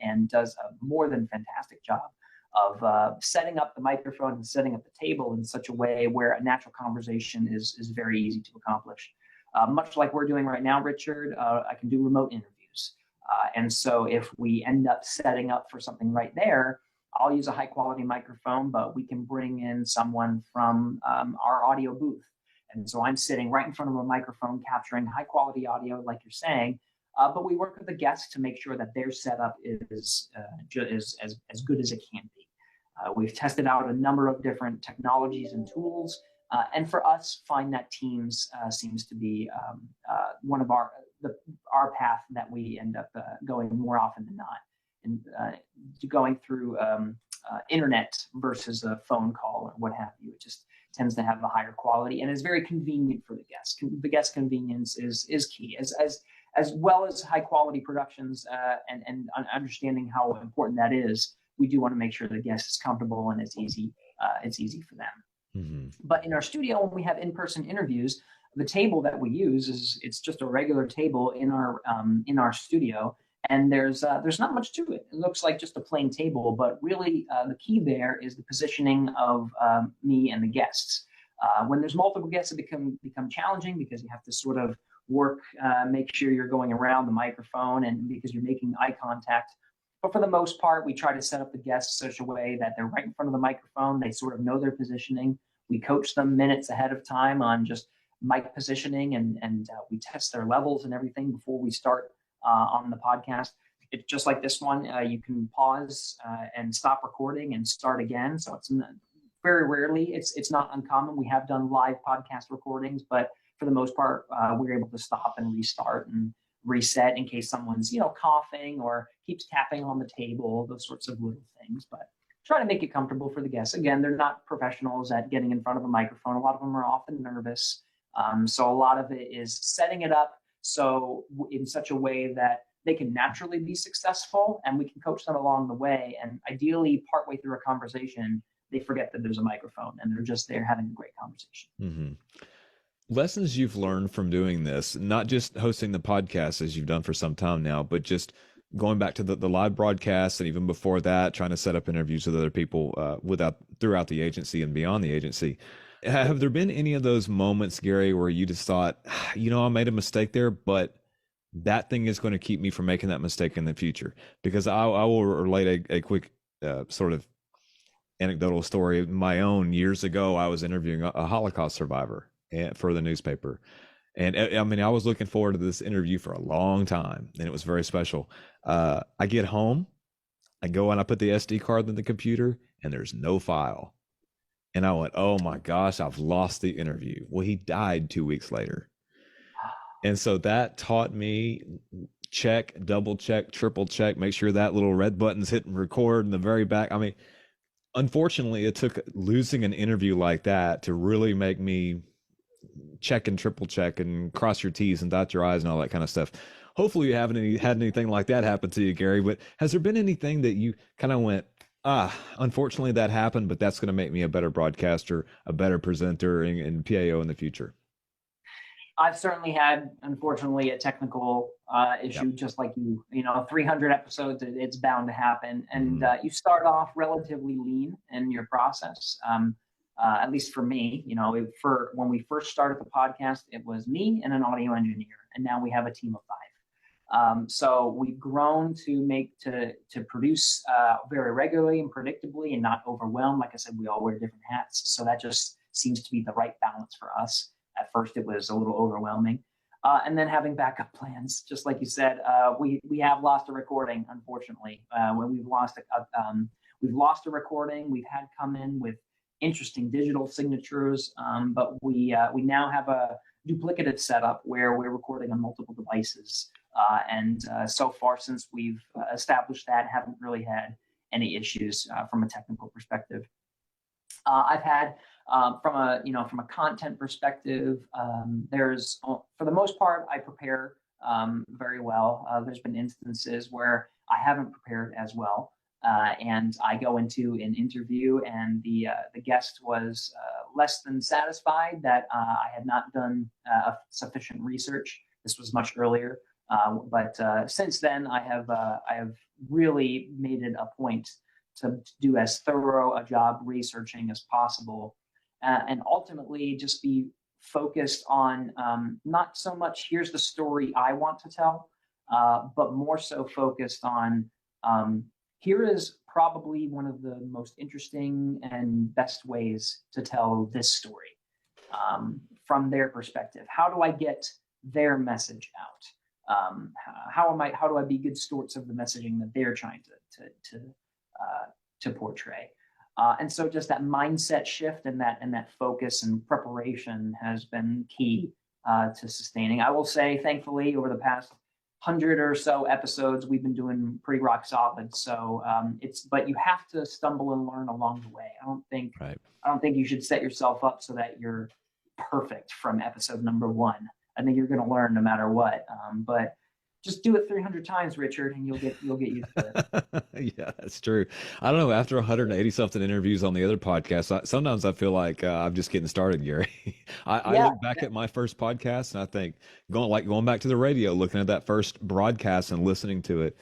and does a more than fantastic job of setting up the microphone and setting up the table in such a way where a natural conversation is very easy to accomplish. Much like we're doing right now, Richard, I can do remote interviews. And so if we end up setting up for something right there, I'll use a high quality microphone, but we can bring in someone from our audio booth. And so I'm sitting right in front of a microphone capturing high quality audio, like you're saying. But we work with the guests to make sure that their setup is as good as it can be. We've tested out a number of different technologies and tools. And for us, find that Teams seems to be one of our path that we end up going more often than not, and going through internet versus a phone call or what have you. It just tends to have a higher quality and is very convenient for the guests. The guest convenience is key, as well as high quality productions and understanding how important that is. We do want to make sure the guest is comfortable and it's easy for them. Mm-hmm. But in our studio, when we have in-person interviews, the table that we use it's just a regular table in our studio, and there's not much to it. It looks like just a plain table, but really the key there is the positioning of me and the guests. When there's multiple guests, it become challenging because you have to sort of work, make sure you're going around the microphone, and because you're making eye contact. But for the most part, we try to set up the guests in such a way that they're right in front of the microphone. They sort of know their positioning. We coach them minutes ahead of time on just mic positioning, and we test their levels and everything before we start on the podcast. It's just like this one. You can pause and stop recording and start again. So it's very rarely. It's not uncommon. We have done live podcast recordings, but for the most part, we're able to stop and restart and reset in case someone's coughing or keeps tapping on the table, those sorts of little things. But try to make it comfortable for the guests. Again, they're not professionals at getting in front of a microphone. A lot of them are often nervous. So a lot of it is setting it up so in such a way that they can naturally be successful, and we can coach them along the way. And ideally, partway through a conversation, they forget that there's a microphone and they're just there having a great conversation. Mm-hmm. Lessons you've learned from doing this, not just hosting the podcast as you've done for some time now, but just going back to the live broadcasts, and even before that, trying to set up interviews with other people throughout the agency and beyond the agency. Have there been any of those moments, Gary, where you just thought, I made a mistake there, but that thing is going to keep me from making that mistake in the future? Because I will relate a quick sort of anecdotal story of my own. Years ago, I was interviewing a Holocaust survivor for the newspaper. And I was looking forward to this interview for a long time, and it was very special. I get home, I go and I put the SD card in the computer, and there's no file. And I went, oh my gosh, I've lost the interview. Well, he died 2 weeks later. And so that taught me check, double check, triple check, make sure that little red button's hitting record in the very back. Unfortunately, it took losing an interview like that to really make me check and triple check and cross your T's and dot your I's and all that kind of stuff. Hopefully you haven't had anything like that happen to you, Gary, but has there been anything that you kind of went, unfortunately that happened, but that's going to make me a better broadcaster, a better presenter and PAO in the future? I've certainly had, unfortunately, a technical issue, just like 300 episodes, it's bound to happen. And you start off relatively lean in your process. At least for me, when we first started the podcast, it was me and an audio engineer, and now we have a team of 5. So we've grown to produce very regularly and predictably, and not overwhelmed. Like I said, we all wear different hats, so that just seems to be the right balance for us. At first, it was a little overwhelming, and then having backup plans, just like you said. We have lost a recording, unfortunately. When we've lost a recording, we've had come in with interesting digital signatures, but we now have a duplicative setup where we're recording on multiple devices, and so far since we've established that, haven't really had any issues from a technical perspective. I've had from a content perspective, there's, for the most part, I prepare very well. There's been instances where I haven't prepared as well. And I go into an interview, and the guest was less than satisfied that I had not done sufficient research. This was much earlier, but since then I have really made it a point to do as thorough a job researching as possible, and ultimately just be focused on not so much here's the story I want to tell, but more so focused on here is probably one of the most interesting and best ways to tell this story from their perspective. How do I get their message out? How do I be good stewards of the messaging that they're trying to portray? And so just that mindset shift and that focus and preparation has been key to sustaining. I will say, thankfully, over the past 100 or so episodes, we've been doing pretty rock solid. So but you have to stumble and learn along the way. I don't think you should set yourself up so that you're perfect from episode number 1. I think you're going to learn no matter what. But just do it 300 times, Richard, and you'll get used to it. Yeah, that's true. I don't know. After 180 something interviews on the other podcasts, sometimes I feel like I'm just getting started, Gary. I look back at my first podcast and I think going back to the radio, looking at that first broadcast and listening to it,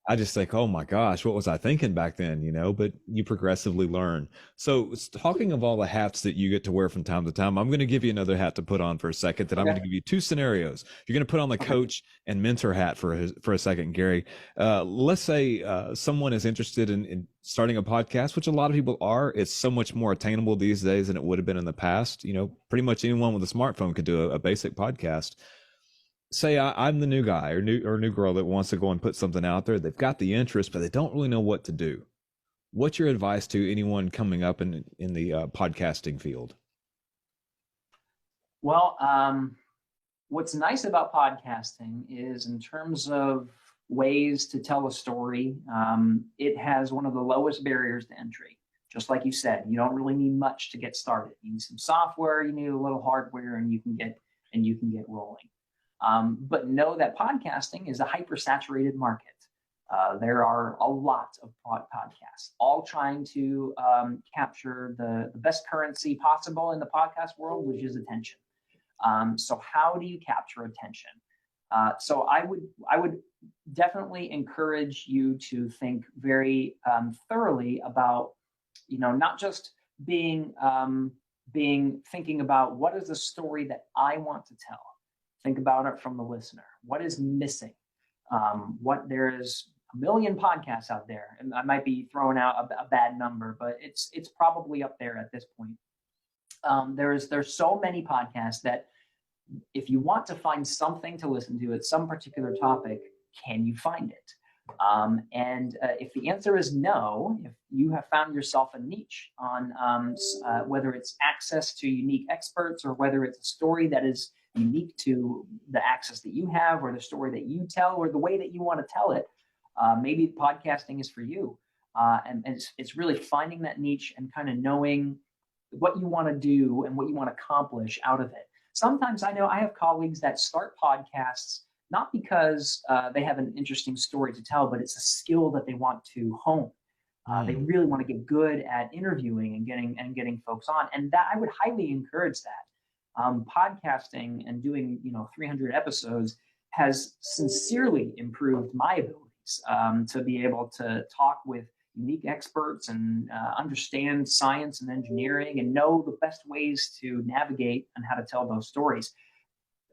I just think, oh my gosh, what was I thinking back then? But you progressively learn. So talking of all the hats that you get to wear from time to time, I'm going to give you another hat to put on for a second. I'm going to give you 2 scenarios. You're going to put on the coach and mentor hat for a second, Gary. Let's say someone is interested in starting a podcast, which a lot of people are. It's so much more attainable these days than it would have been in the past. Pretty much anyone with a smartphone could do a basic podcast. Say I'm the new guy or new girl that wants to go and put something out there. They've got the interest, but they don't really know what to do. What's your advice to anyone coming up in the podcasting field? Well, what's nice about podcasting is in terms of ways to tell a story, it has one of the lowest barriers to entry. Just like you said, you don't really need much to get started. You need some software, you need a little hardware, and you can get rolling. But know that podcasting is a hyper-saturated market. There are a lot of podcasts, all trying to capture the best currency possible in the podcast world, which is attention. So how do you capture attention? So I would definitely encourage you to think very thoroughly about, not just thinking about what is the story that I want to tell. Think about it from the listener. What is missing? There's a million podcasts out there, and I might be throwing out a bad number, but it's probably up there at this point. There's so many podcasts that if you want to find something to listen to at some particular topic, can you find it? And if the answer is no, if you have found yourself a niche on whether it's access to unique experts or whether it's a story that is unique to the access that you have or the story that you tell or the way that you want to tell it, maybe podcasting is for you. And it's really finding that niche and kind of knowing what you want to do and what you want to accomplish out of it. Sometimes I know I have colleagues that start podcasts not because they have an interesting story to tell, but it's a skill that they want to hone. They really want to get good at interviewing and getting folks on, and that I would highly encourage that. Podcasting and doing 300 episodes has sincerely improved my abilities to be able to talk with unique experts and understand science and engineering and know the best ways to navigate and how to tell those stories.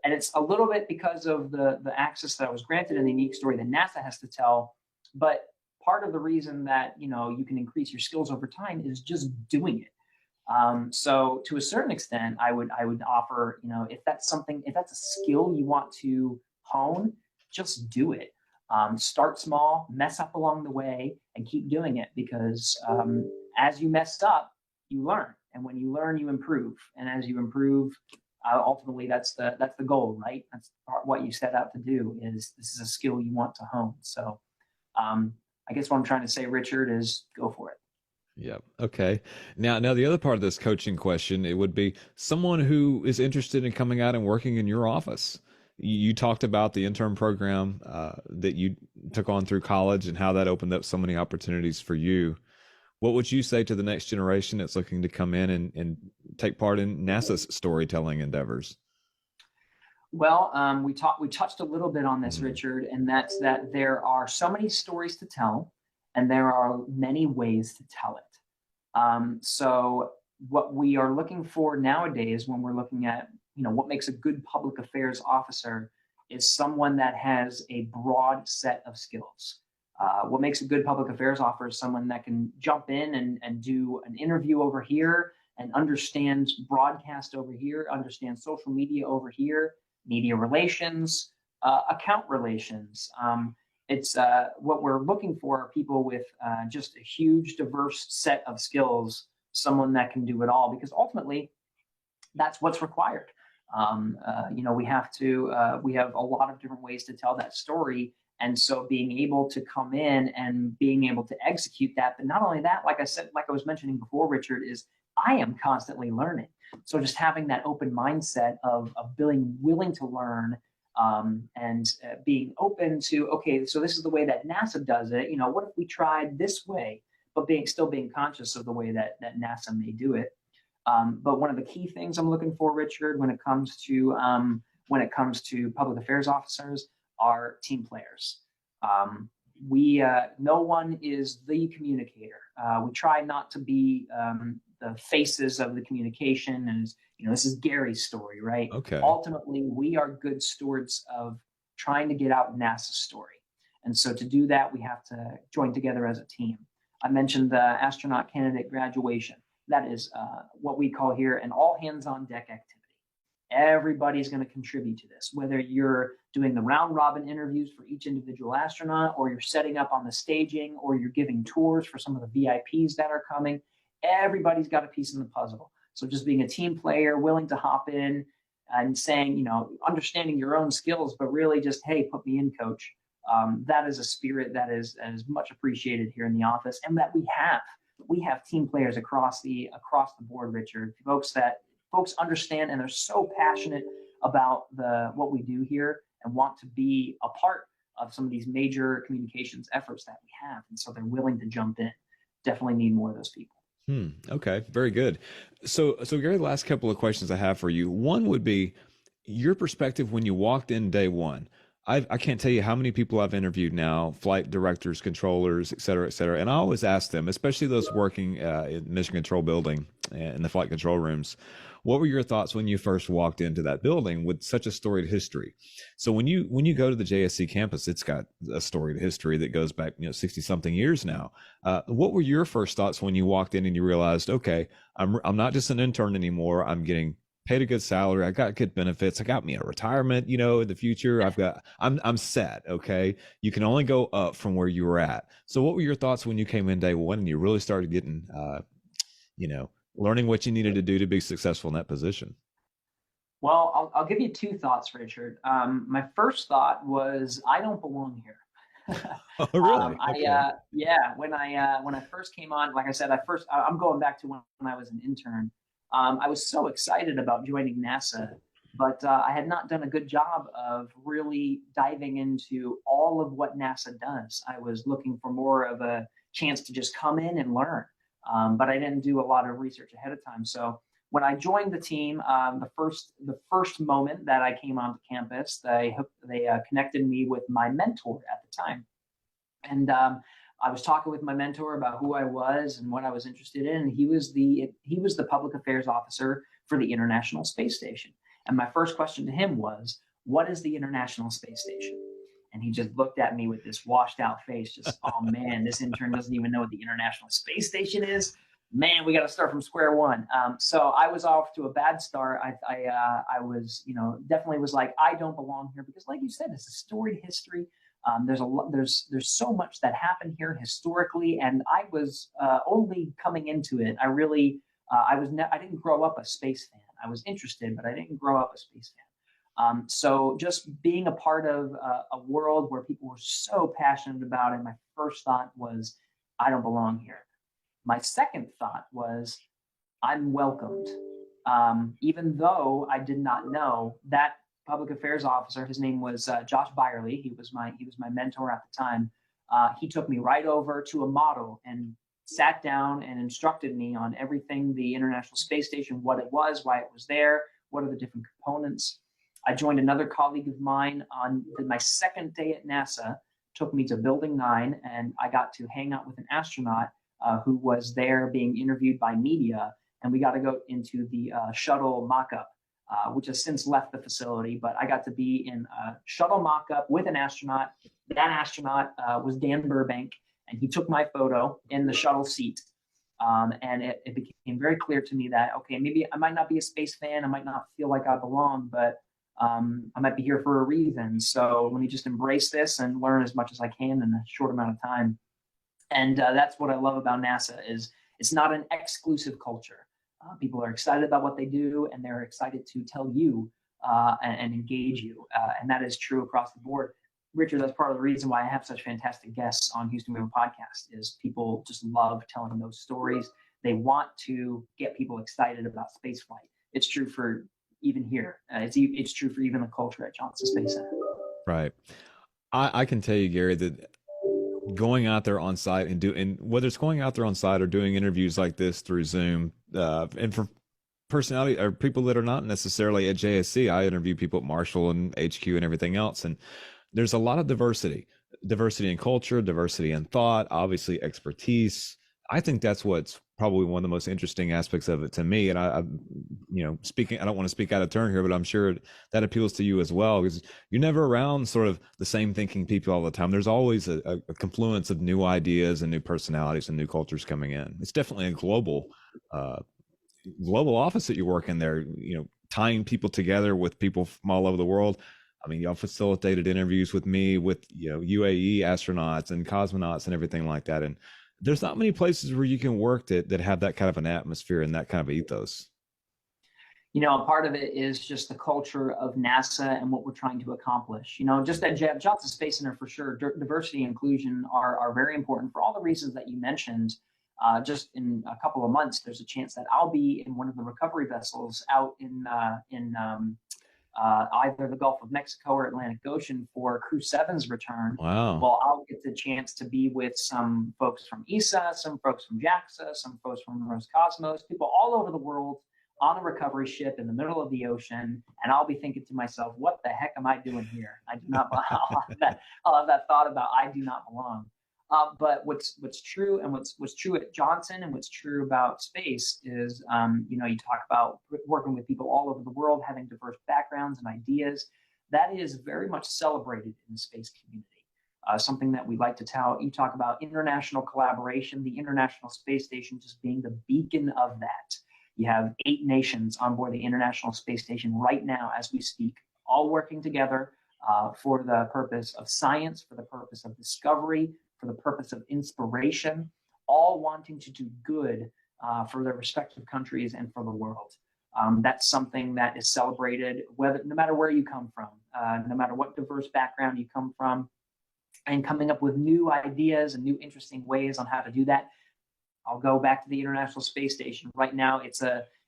And it's a little bit because of the access that I was granted in the unique story that NASA has to tell. But part of the reason that you can increase your skills over time is just doing it. So to a certain extent, I would offer, if that's a skill you want to hone, just do it. Start small, mess up along the way, and keep doing it because as you mess up, you learn, and when you learn, you improve, and as you improve, ultimately that's the goal, right? That's what you set out to do. This is a skill you want to hone. So I guess what I'm trying to say, Richard, is go for it. Yep. Okay. Now the other part of this coaching question, it would be someone who is interested in coming out and working in your office. You talked about the intern program that you took on through college and how that opened up so many opportunities for you. What would you say to the next generation that's looking to come in and take part in NASA's storytelling endeavors? Well, we touched a little bit on this, Mm, Richard, and that's that there are so many stories to tell, and there are many ways to tell it. So what we are looking for nowadays when we're looking at, what makes a good public affairs officer is someone that has a broad set of skills. What makes a good public affairs officer is someone that can jump in and do an interview over here and understand broadcast over here, understand social media over here, media relations, account relations. It's what we're looking for are people with just a huge, diverse set of skills, someone that can do it all, because ultimately that's what's required. We have a lot of different ways to tell that story. And so being able to come in and being able to execute that, but not only that, like I said, like I was mentioning before, Richard, is I am constantly learning. So just having that open mindset of being willing to learn, and being open to, okay, so this is the way that NASA does it. What if we tried this way, but still being conscious of the way that NASA may do it. But one of the key things I'm looking for, Richard, when it comes to public affairs officers, are team players. We No one is the communicator. We try not to be the faces of the communication, and this is Gary's story, right? okay. Ultimately, we are good stewards of trying to get out NASA's story, and so to do that, we have to join together as a team. I mentioned the astronaut candidate graduation. That is what we call here an all hands on deck activity. Everybody's going to contribute to this, whether you're doing the round robin interviews for each individual astronaut, or you're setting up on the staging, or you're giving tours for some of the VIPs that are coming. Everybody's got a piece in the puzzle. So just being a team player, willing to hop in and saying, understanding your own skills, but really just, hey, put me in, coach. That is a spirit that is much appreciated here in the office, and that we have team players across the board, Richard. Folks understand, and they're so passionate about what we do here and want to be a part of some of these major communications efforts that we have, and so they're willing to jump in. Definitely need more of those people. Okay, very good. So Gary, the last couple of questions I have for you. One would be your perspective when you walked in day one. I can't tell you how many people I've interviewed now, flight directors, controllers, et cetera. And I always ask them, especially those working in Mission Control building in the flight control rooms, what were your thoughts when you first walked into that building with such a storied history? So when you go to the JSC campus, it's got a storied history that goes back 60 something years now. What were your first thoughts when you walked in and you realized, okay, I'm not just an intern anymore. I'm getting paid a good salary. I got good benefits. I got me a retirement, in the future. I'm set. Okay. You can only go up from where you were at. So what were your thoughts when you came in day one and you really started getting, you know, learning what you needed to do to be successful in that position? Well, I'll give you two thoughts, Richard. My first thought was, I don't belong here. Oh, really? Okay. Yeah, when I first came on, like I said, I'm going back to when I was an intern. I was so excited about joining NASA, but I had not done a good job of really diving into all of what NASA does. I was looking for more of a chance to just come in and learn, but I didn't do a lot of research ahead of time. So when I joined the team, the first moment that I came onto campus, they connected me with my mentor at the time, and I was talking with my mentor about who I was and what I was interested in. And he was the public affairs officer for the International Space Station. And my first question to him was, "What is the International Space Station?" And he just looked at me with this washed out face, just, "Oh man, this intern doesn't even know what the International Space Station is. Man, we got to start from square one." So I was off to a bad start. I was, definitely was like, I don't belong here, because, like you said, it's a storied history. There's so much that happened here historically, and I was only coming into it. I didn't grow up a space fan. I was interested, but I didn't grow up a space fan. So just being a part of a world where people were so passionate about it, my first thought was, I don't belong here. My second thought was, I'm welcomed. Even though I did not know that, public affairs officer. His name was Josh Byerly. He was my mentor at the time. He took me right over to a model and sat down and instructed me on everything the International Space Station, what it was, why it was there, what are the different components. I joined another colleague of mine on my second day at NASA, took me to Building 9, and I got to hang out with an astronaut who was there being interviewed by media, and we got to go into the shuttle mock-up, which has since left the facility, but I got to be in a shuttle mock-up with an astronaut. That astronaut was Dan Burbank, and he took my photo in the shuttle seat. And it became very clear to me that, okay, maybe I might not be a space fan, I might not feel like I belong, but I might be here for a reason. So let me just embrace this and learn as much as I can in a short amount of time. And that's what I love about NASA is it's not an exclusive culture. People are excited about what they do, and they're excited to tell you and engage you. And that is true across the board. Richard, that's part of the reason why I have such fantastic guests on Houston Movement Podcast is people just love telling those stories. They want to get people excited about spaceflight. It's true for even here. It's true for even the culture at Johnson Space Center. Right. I can tell you, Gary, that going out there on site and whether it's going out there on site or doing interviews like this through Zoom, and for personality or people that are not necessarily at JSC, I interview people at Marshall and HQ and everything else. And there's a lot of diversity in culture, diversity in thought, obviously expertise. I think that's what's probably one of the most interesting aspects of it to me. And I speaking, I don't want to speak out of turn here, but I'm sure that appeals to you as well, because you're never around sort of the same thinking people all the time. There's always a confluence of new ideas and new personalities and new cultures coming in. It's definitely a global office that you work in there, tying people together with people from all over the world. I mean, y'all facilitated interviews with me, with, UAE astronauts and cosmonauts and everything like that. And there's not many places where you can work that have that kind of an atmosphere and that kind of ethos. Part of it is just the culture of NASA and what we're trying to accomplish. Just at Johnson Space Center, for sure, diversity and inclusion are very important for all the reasons that you mentioned. Just in a couple of months, there's a chance that I'll be in one of the recovery vessels out in either the Gulf of Mexico or Atlantic Ocean for Crew 7's return. Wow. Well, I'll get the chance to be with some folks from ESA, some folks from JAXA, some folks from Roscosmos, people all over the world on a recovery ship in the middle of the ocean. And I'll be thinking to myself, what the heck am I doing here? I do not belong. I'll have that thought about I do not belong. But what's true and what's true at Johnson and what's true about space is, you talk about working with people all over the world, having diverse backgrounds and ideas. That is very much celebrated in the space community. Something that we like to tell. You talk about international collaboration, the International Space Station just being the beacon of that. You have 8 nations on board the International Space Station right now as we speak, all working together for the purpose of science, for the purpose of discovery, for the purpose of inspiration, all wanting to do good for their respective countries and for the world. That's something that is celebrated, no matter where you come from, no matter what diverse background you come from, and coming up with new ideas and new interesting ways on how to do that. I'll go back to the International Space Station. Right now,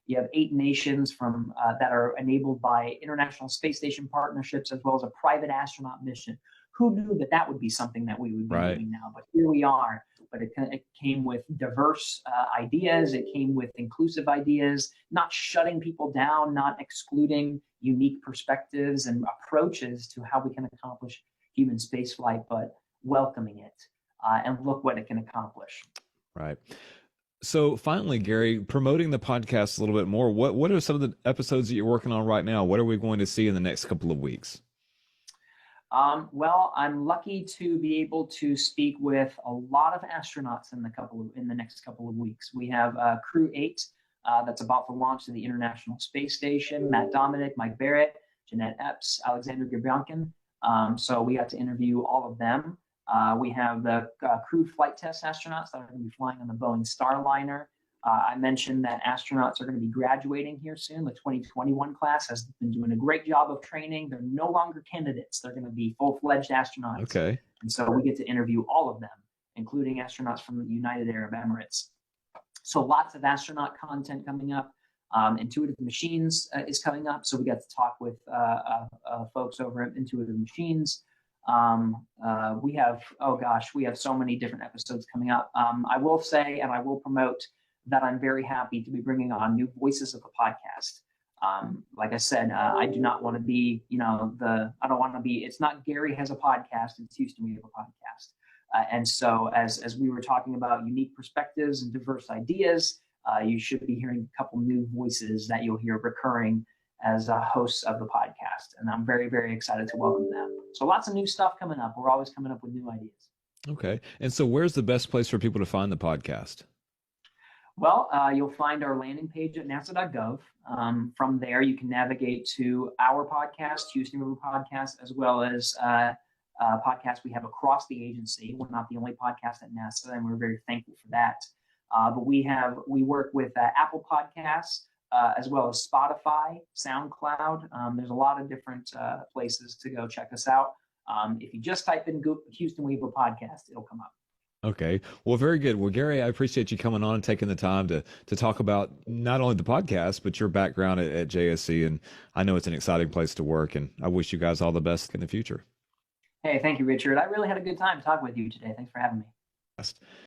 you have 8 nations from that are enabled by International Space Station partnerships, as well as a private astronaut mission. Who knew that would be something that we would be doing now? But here we are. But it came with diverse ideas. It came with inclusive ideas, not shutting people down, not excluding unique perspectives and approaches to how we can accomplish human spaceflight, but welcoming it. And look what it can accomplish. Right. So finally, Gary, promoting the podcast a little bit more, what are some of the episodes that you're working on right now? What are we going to see in the next couple of weeks? Well, I'm lucky to be able to speak with a lot of astronauts in the next couple of weeks. We have Crew 8 that's about to launch to the International Space Station. Matt Dominic, Mike Barrett, Jeanette Epps, Alexander Gebryankin. So we got to interview all of them. We have the crew flight test astronauts that are going to be flying on the Boeing Starliner. I mentioned that astronauts are going to be graduating here soon. The 2021 class has been doing a great job of training. They're no longer candidates. They're going to be full-fledged astronauts. Okay. And so we get to interview all of them, including astronauts from the United Arab Emirates. So lots of astronaut content coming up. Intuitive Machines is coming up, so we got to talk with folks over at Intuitive Machines. We have, oh gosh, we have so many different episodes coming up. I will say, and I will promote, that I'm very happy to be bringing on new voices of the podcast. Like I said, I do not want to be, I don't want to be, it's not Gary has a podcast, it's Houston We Have a Podcast. And so as we were talking about unique perspectives and diverse ideas, you should be hearing a couple new voices that you'll hear recurring as hosts of the podcast. And I'm very, very excited to welcome them. So lots of new stuff coming up. We're always coming up with new ideas. Okay. And so where's the best place for people to find the podcast? Well, you'll find our landing page at nasa.gov. From there, you can navigate to our podcast, Houston River Podcast, as well as podcasts we have across the agency. We're not the only podcast at NASA, and we're very thankful for that. But we work with Apple Podcasts, as well as Spotify, SoundCloud. There's a lot of different places to go check us out. If you just type in Houston We Have a Podcast, it'll come up. Okay. Well, very good. Well, Gary, I appreciate you coming on and taking the time to talk about not only the podcast, but your background at JSC. And I know it's an exciting place to work, and I wish you guys all the best in the future. Hey, thank you, Richard. I really had a good time talking with you today. Thanks for having me.